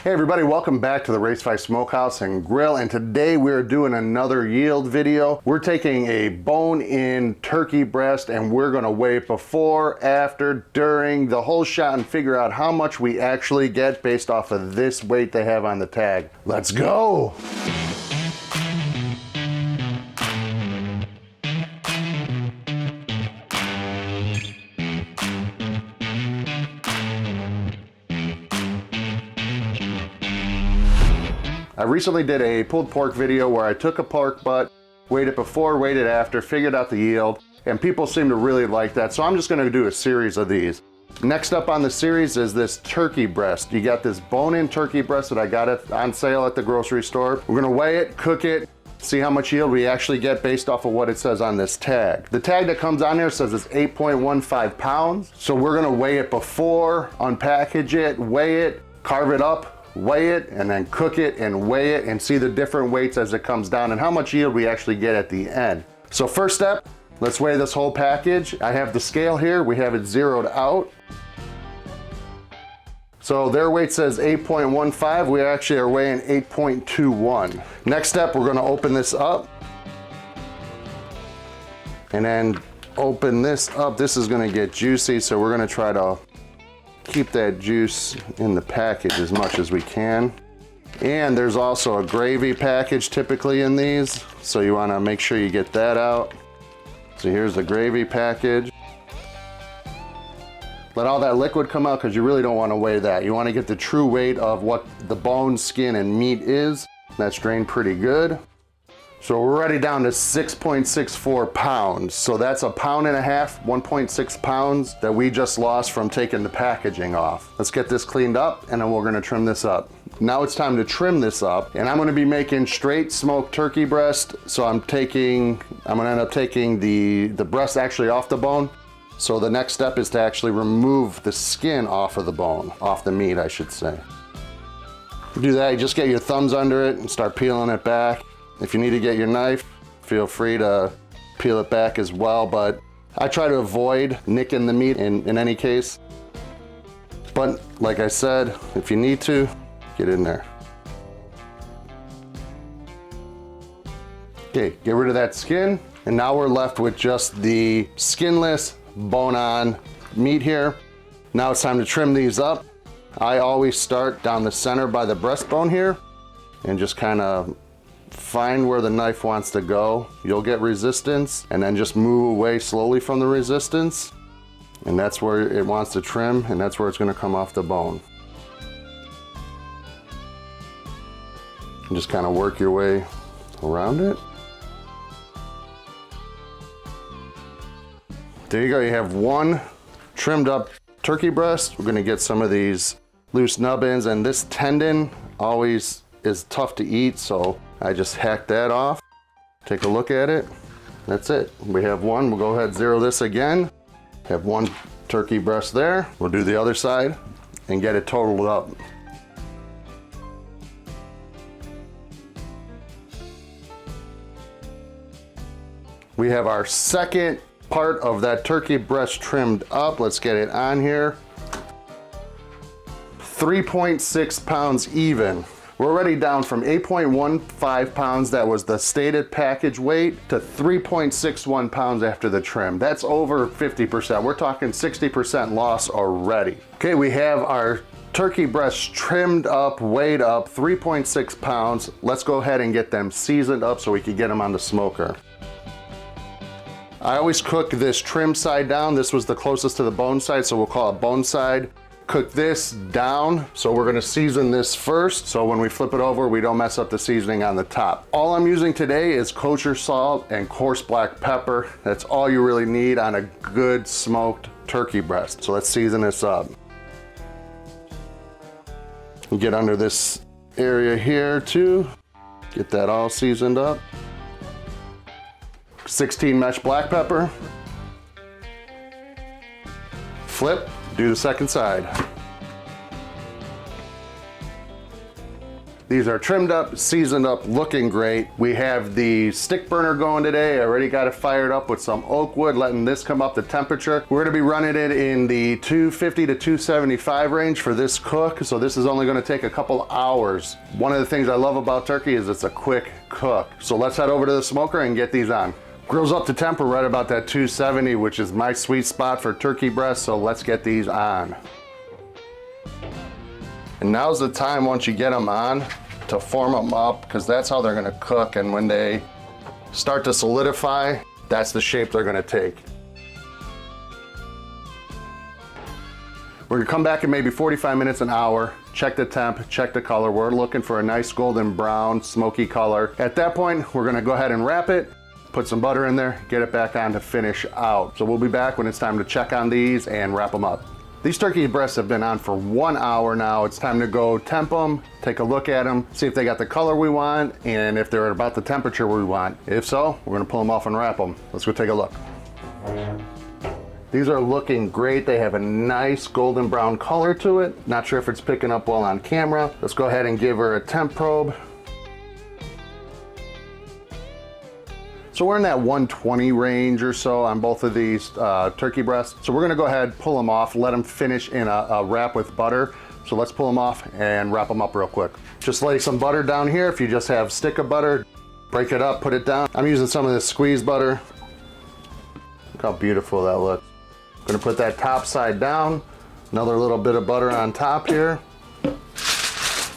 Hey everybody, welcome back to the Race 5 Smokehouse and Grill, and today we're doing another yield video. We're taking a bone-in turkey breast and we're gonna weigh it before, after, during, the whole shot and figure out how much we actually get based off of this weight they have on the tag. Let's go! I recently did a pulled pork video where I took a pork butt, weighed it before, weighed it after, figured out the yield, and people seem to really like that, so I'm just gonna do a series of these. Next up on the series is this turkey breast. You got this bone-in turkey breast that I got it on sale at the grocery store. We're gonna weigh it, cook it, see how much yield we actually get based off of what it says on this tag. The tag that comes on there says it's 8.15 pounds, so we're gonna weigh it before, unpackage it, weigh it, carve it up, weigh it, and then cook it and weigh it and see the different weights as it comes down and how much yield we actually get at the end. So first step, let's weigh this whole package. I have the scale here, we have it zeroed out. So their weight says 8.15, we actually are weighing 8.21. Next step, we're gonna open this up and then open this up. This is gonna get juicy, so we're gonna try to keep that juice in the package as much as we can. And there's also a gravy package typically in these, so you want to make sure you get that out. So here's the gravy package. Let all that liquid come out because you really don't want to weigh that. You want to get the true weight of what the bone, skin, and meat is. That's drained pretty good. So we're already down to 6.64 pounds. So that's a pound and a half, 1.6 pounds that we just lost from taking the packaging off. Let's get this cleaned up and then we're gonna trim this up. Now it's time to trim this up, and I'm gonna be making straight smoked turkey breast. So I'm gonna end up taking the breast actually off the bone. So the next step is to actually remove the skin off of the bone, off the meat, I should say. To do that, you just get your thumbs under it and start peeling it back. If you need to get your knife, feel free to peel it back as well, but I try to avoid nicking the meat in any case. But like I said, if you need to, get in there. Okay, get rid of that skin, and now we're left with just the skinless, bone-on meat here. Now it's time to trim these up. I always start down the center by the breastbone here, and just kind of find where the knife wants to go. You'll get resistance and then just move away slowly from the resistance, and that's where it wants to trim, and that's where it's going to come off the bone. And just kind of work your way around it. There you go, you have one trimmed up turkey breast. We're going to get some of these loose nubbins, and this tendon always is tough to eat, so I just hack that off. Take a look at it. That's it. We have one. We'll go ahead and zero this again. Have one turkey breast there. We'll do the other side and get it totaled up. We have our second part of that turkey breast trimmed up. Let's get it on here. 3.6 pounds even. We're already down from 8.15 pounds, that was the stated package weight, to 3.61 pounds after the trim. That's over 50%. We're talking 60% loss already. Okay, we have our turkey breasts trimmed up, weighed up, 3.6 pounds. Let's go ahead and get them seasoned up so we can get them on the smoker. I always cook this trim side down. This was the closest to the bone side, so we'll call it bone side. Cook this down, so we're gonna season this first, so when we flip it over, we don't mess up the seasoning on the top. All I'm using today is kosher salt and coarse black pepper. That's all you really need on a good smoked turkey breast. So let's season this up. Get under this area here too. Get that all seasoned up. 16 mesh black pepper. Flip. Do the second side. These are trimmed up, seasoned up, looking great. We have the stick burner going today. I already got it fired up with some oak wood, letting this come up to temperature. We're gonna be running it in the 250 to 275 range for this cook, so this is only gonna take a couple hours. One of the things I love about turkey is it's a quick cook. So let's head over to the smoker and get these on. Grill's up to temp, we're right about that 270, which is my sweet spot for turkey breast, so let's get these on. And now's the time, once you get them on, to form them up, because that's how they're gonna cook, and when they start to solidify, that's the shape they're gonna take. We're gonna come back in maybe 45 minutes, an hour, check the temp, check the color. We're looking for a nice golden brown, smoky color. At that point, we're gonna go ahead and wrap it, put some butter in there, get it back on to finish out. So we'll be back when it's time to check on these and wrap them up. These turkey breasts have been on for 1 hour now. It's time to go temp them, take a look at them, see if they got the color we want, and if they're at about the temperature we want. If so, we're gonna pull them off and wrap them. Let's go take a look. These are looking great. They have a nice golden brown color to it. Not sure if it's picking up well on camera. Let's go ahead and give her a temp probe. So we're in that 120 range or so on both of these turkey breasts. So we're gonna go ahead, pull them off, let them finish in a wrap with butter. So let's pull them off and wrap them up real quick. Just lay some butter down here. If you just have stick of butter, break it up, put it down. I'm using some of this squeezed butter. Look how beautiful that looks. I'm gonna put that top side down. Another little bit of butter on top here.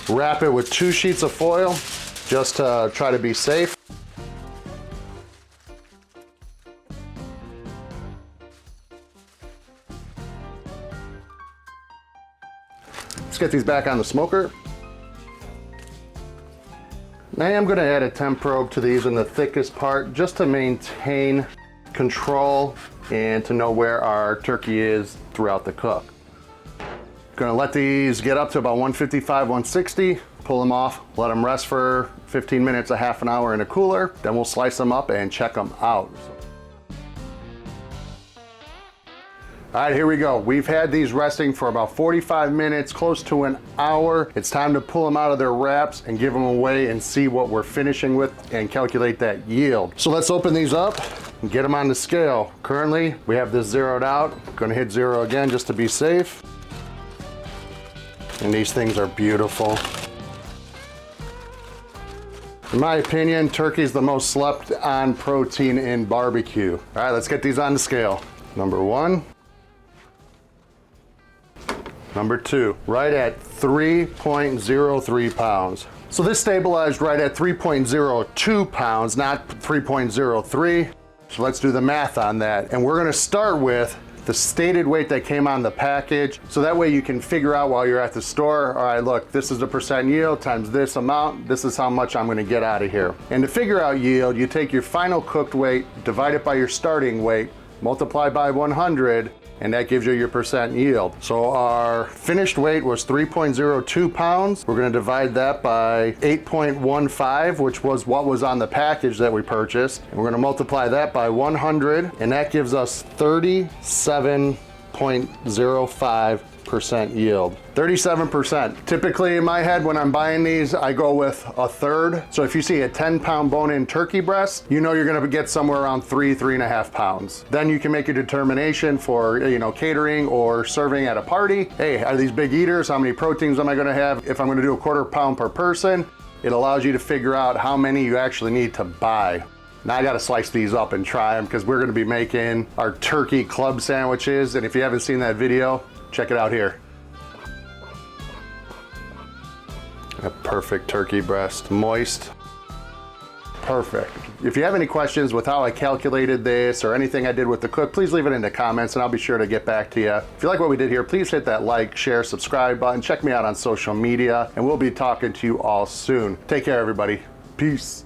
Wrap it with 2 sheets of foil, just to try to be safe. Let's get these back on the smoker. I am gonna add a temp probe to these in the thickest part just to maintain control and to know where our turkey is throughout the cook. Gonna let these get up to about 155, 160, pull them off, let them rest for 15 minutes, a half an hour in a cooler, then we'll slice them up and check them out. All right, here we go. We've had these resting for about 45 minutes, close to an hour. It's time to pull them out of their wraps and give them away and see what we're finishing with and calculate that yield. So let's open these up and get them on the scale. Currently, we have this zeroed out. Gonna hit 0 again just to be safe. And these things are beautiful. In my opinion, turkey's the most slept on protein in barbecue. All right, let's get these on the scale. Number 1. Number 2, right at 3.03 pounds. So this stabilized right at 3.02 pounds, not 3.03. So let's do the math on that. And we're gonna start with the stated weight that came on the package. So that way you can figure out while you're at the store, all right, look, this is the percent yield times this amount. This is how much I'm gonna get out of here. And to figure out yield, you take your final cooked weight, divide it by your starting weight, multiply by 100, and that gives you your percent yield. So our finished weight was 3.02 pounds. We're gonna divide that by 8.15, which was what was on the package that we purchased. And we're gonna multiply that by 100, and that gives us 37.05% yield. 37%. Typically in my head when I'm buying these, I go with a third. So if you see a 10-pound bone-in turkey breast, you know you're gonna get somewhere around 3.5 pounds. Then you can make a determination for, catering or serving at a party. Hey, are these big eaters? How many proteins am I gonna have? If I'm gonna do a 1/4 pound per person, it allows you to figure out how many you actually need to buy. Now I gotta slice these up and try them because we're gonna be making our turkey club sandwiches. And if you haven't seen that video, check it out here. A perfect turkey breast, moist, perfect. If you have any questions with how I calculated this or anything I did with the cook, please leave it in the comments and I'll be sure to get back to you. If you like what we did here, please hit that like, share, subscribe button. Check me out on social media and we'll be talking to you all soon. Take care, everybody. Peace.